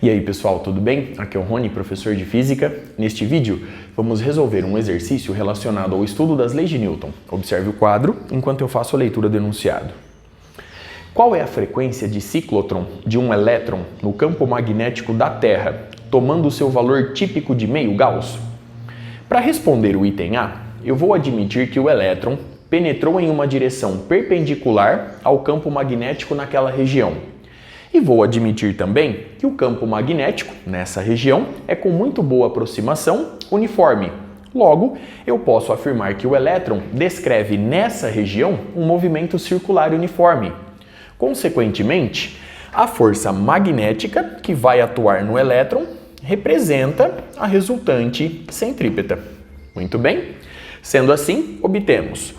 E aí pessoal, tudo bem? Aqui é o Rony, professor de Física. Neste vídeo, vamos resolver um exercício relacionado ao estudo das leis de Newton. Observe o quadro enquanto eu faço a leitura do enunciado. Qual é a frequência de ciclotron de um elétron no campo magnético da Terra, tomando o seu valor típico de meio Gauss? Para responder o item A, eu vou admitir que o elétron penetrou em uma direção perpendicular ao campo magnético naquela região. E vou admitir também que o campo magnético, nessa região, é com muito boa aproximação uniforme. Logo, eu posso afirmar que o elétron descreve nessa região um movimento circular uniforme. Consequentemente, a força magnética que vai atuar no elétron representa a resultante centrípeta. Muito bem? Sendo assim, obtemos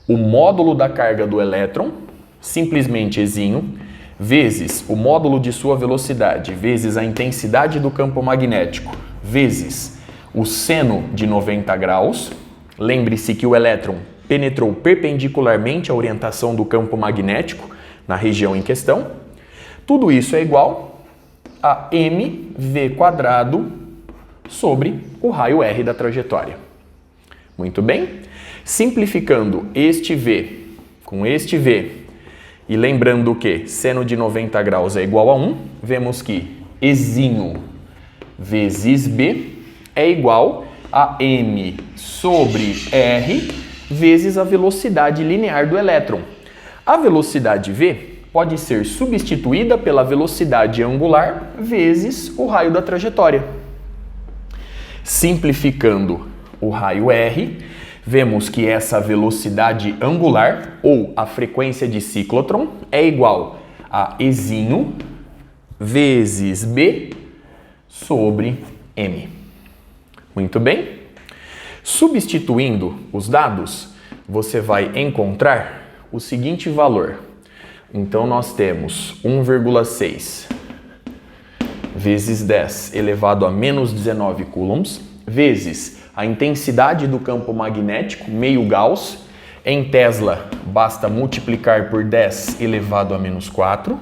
o módulo da carga do elétron, simplesmente Ezinho, vezes o módulo de sua velocidade, vezes a intensidade do campo magnético, vezes o seno de 90 graus. Lembre-se que o elétron penetrou perpendicularmente à orientação do campo magnético na região em questão. Tudo isso é igual a mv² sobre o raio r da trajetória. Muito bem? Simplificando este v com este v e lembrando que seno de 90 graus é igual a 1, vemos que Ezinho vezes b é igual a m sobre r vezes a velocidade linear do elétron. A velocidade v pode ser substituída pela velocidade angular vezes o raio da trajetória. Simplificando o raio r, vemos que essa velocidade angular, ou a frequência de ciclotron, é igual a Ezinho vezes b sobre m. Muito bem? Substituindo os dados, você vai encontrar o seguinte valor. Então, nós temos 1,6 vezes 10 elevado a menos 19 coulombs, vezes a intensidade do campo magnético, meio Gauss. Em Tesla, basta multiplicar por 10 elevado a menos 4.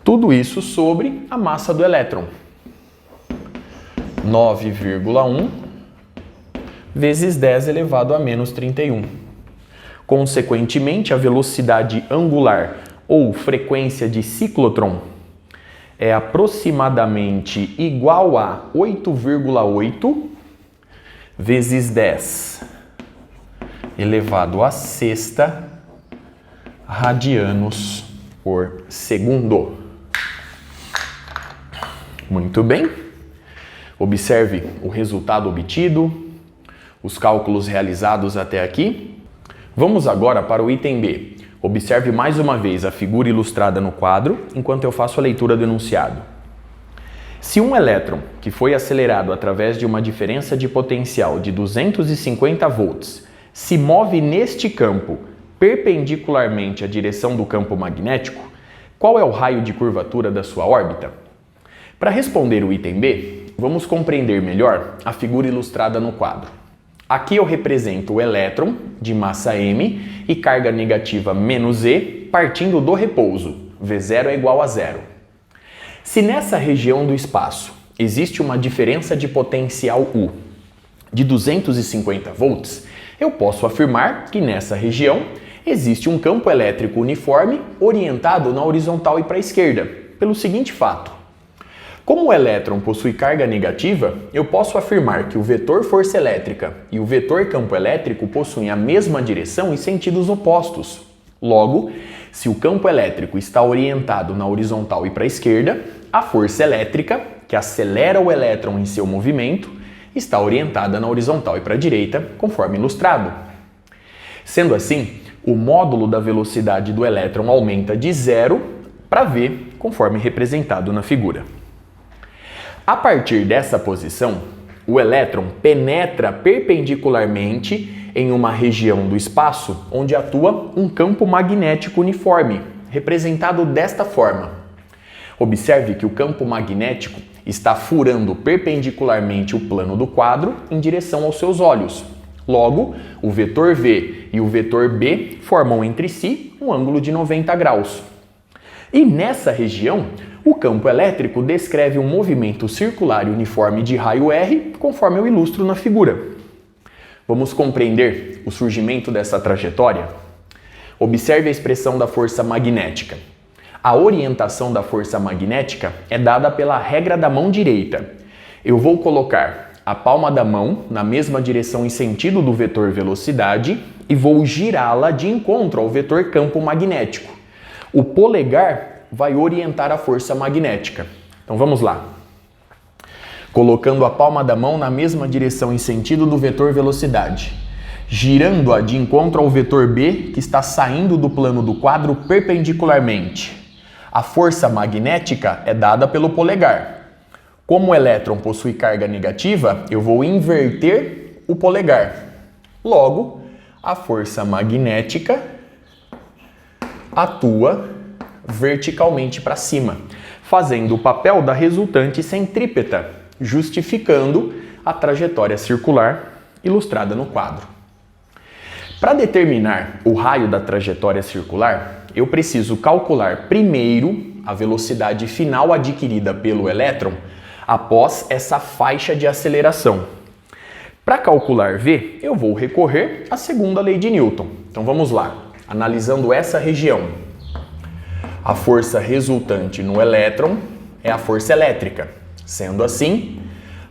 Tudo isso sobre a massa do elétron. 9,1 vezes 10 elevado a menos 31. Consequentemente, a velocidade angular ou frequência de ciclotron é aproximadamente igual a 8,8 vezes 10 elevado a sexta radianos por segundo. Muito bem. Observe o resultado obtido, os cálculos realizados até aqui. Vamos agora para o item B. Observe mais uma vez a figura ilustrada no quadro, enquanto eu faço a leitura do enunciado. Se um elétron, que foi acelerado através de uma diferença de potencial de 250 volts, se move neste campo perpendicularmente à direção do campo magnético, qual é o raio de curvatura da sua órbita? Para responder o item B, vamos compreender melhor a figura ilustrada no quadro. Aqui eu represento o elétron de massa m e carga negativa menos e partindo do repouso. V0 é igual a 0. Se nessa região do espaço existe uma diferença de potencial U de 250 volts, eu posso afirmar que nessa região existe um campo elétrico uniforme orientado na horizontal e para a esquerda, pelo seguinte fato. Como o elétron possui carga negativa, eu posso afirmar que o vetor força elétrica e o vetor campo elétrico possuem a mesma direção e sentidos opostos. Logo, se o campo elétrico está orientado na horizontal e para a esquerda, a força elétrica, que acelera o elétron em seu movimento, está orientada na horizontal e para a direita, conforme ilustrado. Sendo assim, o módulo da velocidade do elétron aumenta de 0 para v, conforme representado na figura. A partir dessa posição, o elétron penetra perpendicularmente em uma região do espaço onde atua um campo magnético uniforme, representado desta forma. Observe que o campo magnético está furando perpendicularmente o plano do quadro em direção aos seus olhos. Logo, o vetor V e o vetor B formam entre si um ângulo de 90 graus. E nessa região, o campo elétrico descreve um movimento circular e uniforme de raio R, conforme eu ilustro na figura. Vamos compreender o surgimento dessa trajetória? Observe a expressão da força magnética. A orientação da força magnética é dada pela regra da mão direita. Eu vou colocar a palma da mão na mesma direção e sentido do vetor velocidade e vou girá-la de encontro ao vetor campo magnético. O polegar vai orientar a força magnética. Então vamos lá. Colocando a palma da mão na mesma direção e sentido do vetor velocidade, girando-a de encontro ao vetor B, que está saindo do plano do quadro perpendicularmente. A força magnética é dada pelo polegar. Como o elétron possui carga negativa, eu vou inverter o polegar. Logo, a força magnética atua verticalmente para cima, fazendo o papel da resultante centrípeta, justificando a trajetória circular ilustrada no quadro. Para determinar o raio da trajetória circular, eu preciso calcular primeiro a velocidade final adquirida pelo elétron após essa faixa de aceleração. Para calcular V, eu vou recorrer à segunda lei de Newton. Então vamos lá, analisando essa região. A força resultante no elétron é a força elétrica. Sendo assim,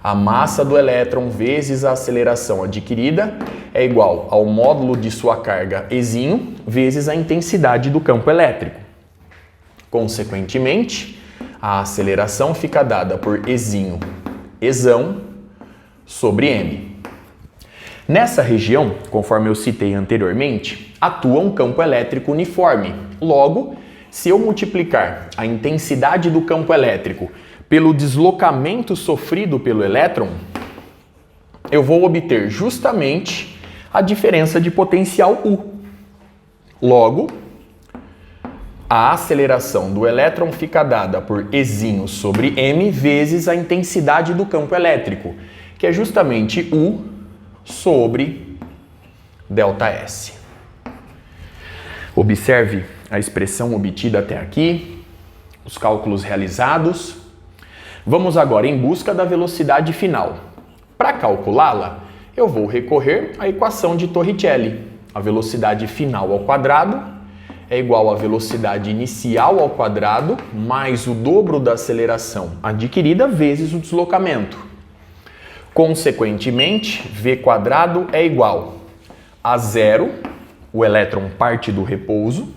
a massa do elétron vezes a aceleração adquirida é igual ao módulo de sua carga Ezinho vezes a intensidade do campo elétrico. Consequentemente, a aceleração fica dada por Ezinho, Ezão, sobre M. Nessa região, conforme eu citei anteriormente, atua um campo elétrico uniforme. Logo, se eu multiplicar a intensidade do campo elétrico pelo deslocamento sofrido pelo elétron, eu vou obter justamente a diferença de potencial U. Logo, a aceleração do elétron fica dada por Ezinho sobre M vezes a intensidade do campo elétrico, que é justamente U sobre ΔS. Observe a expressão obtida até aqui, os cálculos realizados. Vamos agora em busca da velocidade final. Para calculá-la, eu vou recorrer à equação de Torricelli. A velocidade final ao quadrado é igual à velocidade inicial ao quadrado mais o dobro da aceleração adquirida vezes o deslocamento. Consequentemente, V quadrado é igual a zero, o elétron parte do repouso,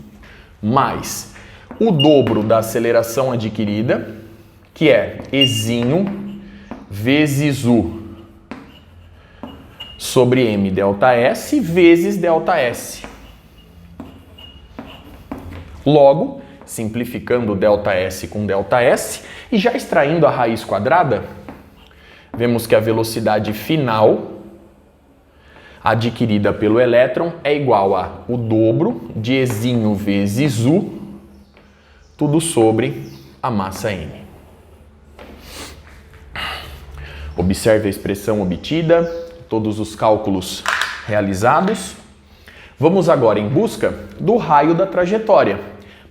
mais o dobro da aceleração adquirida, que é Ezinho vezes U sobre M ΔS vezes ΔS. Logo, simplificando ΔS com ΔS e já extraindo a raiz quadrada, vemos que a velocidade final adquirida pelo elétron é igual a o dobro de Ezinho vezes U, tudo sobre a massa M. Observe a expressão obtida, todos os cálculos realizados. Vamos agora em busca do raio da trajetória.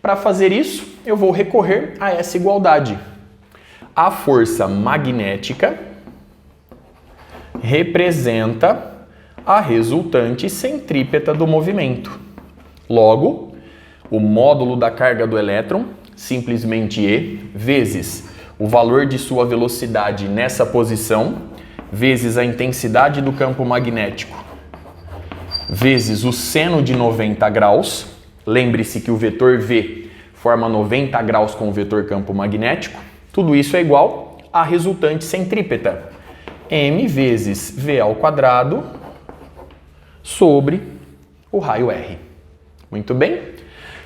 Para fazer isso, eu vou recorrer a essa igualdade. A força magnética representa a resultante centrípeta do movimento. Logo, o módulo da carga do elétron, simplesmente E, vezes o valor de sua velocidade nessa posição, vezes a intensidade do campo magnético, vezes o seno de 90 graus. Lembre-se que o vetor V forma 90 graus com o vetor campo magnético. Tudo isso é igual à resultante centrípeta, M vezes V ao quadrado sobre o raio R. Muito bem?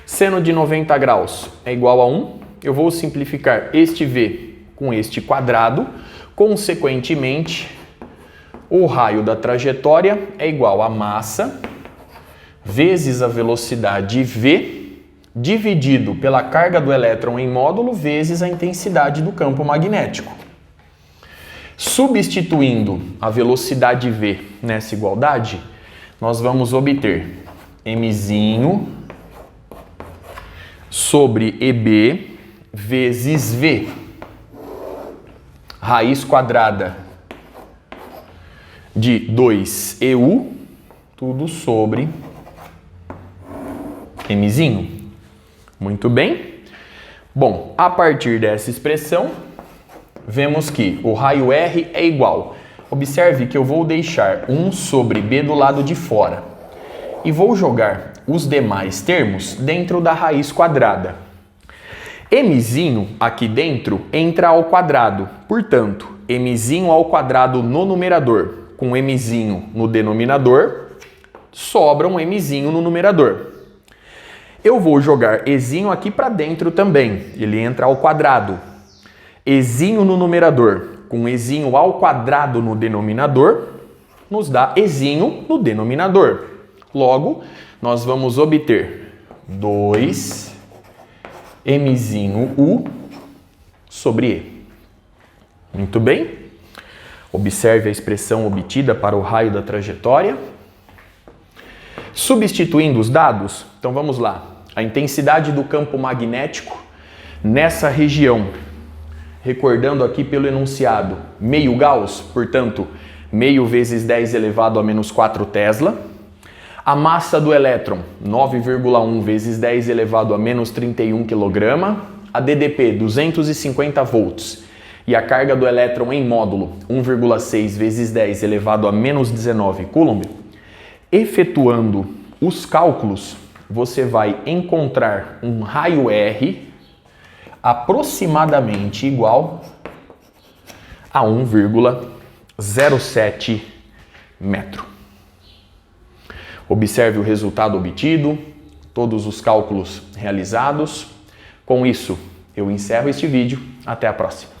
Seno de 90 graus é igual a 1. Eu vou simplificar este V com este quadrado. Consequentemente, o raio da trajetória é igual a massa vezes a velocidade V dividido pela carga do elétron em módulo vezes a intensidade do campo magnético. Substituindo a velocidade V nessa igualdade, nós vamos obter Mzinho sobre EB vezes V. Raiz quadrada de 2EU, tudo sobre Mzinho. Muito bem. Bom, a partir dessa expressão, vemos que o raio R é igual. Observe que eu vou deixar 1 sobre B do lado de fora e vou jogar os demais termos dentro da raiz quadrada. Mzinho aqui dentro entra ao quadrado, portanto, Mzinho ao quadrado no numerador com Mzinho no denominador, sobra um Mzinho no numerador. Eu vou jogar Ezinho aqui para dentro também, ele entra ao quadrado. Ezinho no numerador com Ezinho ao quadrado no denominador, nos dá Ezinho no denominador. Logo, nós vamos obter 2 Mzinho U sobre E. Muito bem. Observe a expressão obtida para o raio da trajetória. Substituindo os dados, então vamos lá. A intensidade do campo magnético nessa região, recordando aqui pelo enunciado, meio Gauss, portanto, meio vezes 10 elevado a menos 4 Tesla. A massa do elétron, 9,1 vezes 10 elevado a menos 31 kg. A DDP, 250 volts. E a carga do elétron em módulo, 1,6 vezes 10 elevado a menos 19 Coulomb. Efetuando os cálculos, você vai encontrar um raio R aproximadamente igual a 1,07 metro. Observe o resultado obtido, todos os cálculos realizados. Com isso, eu encerro este vídeo. Até a próxima.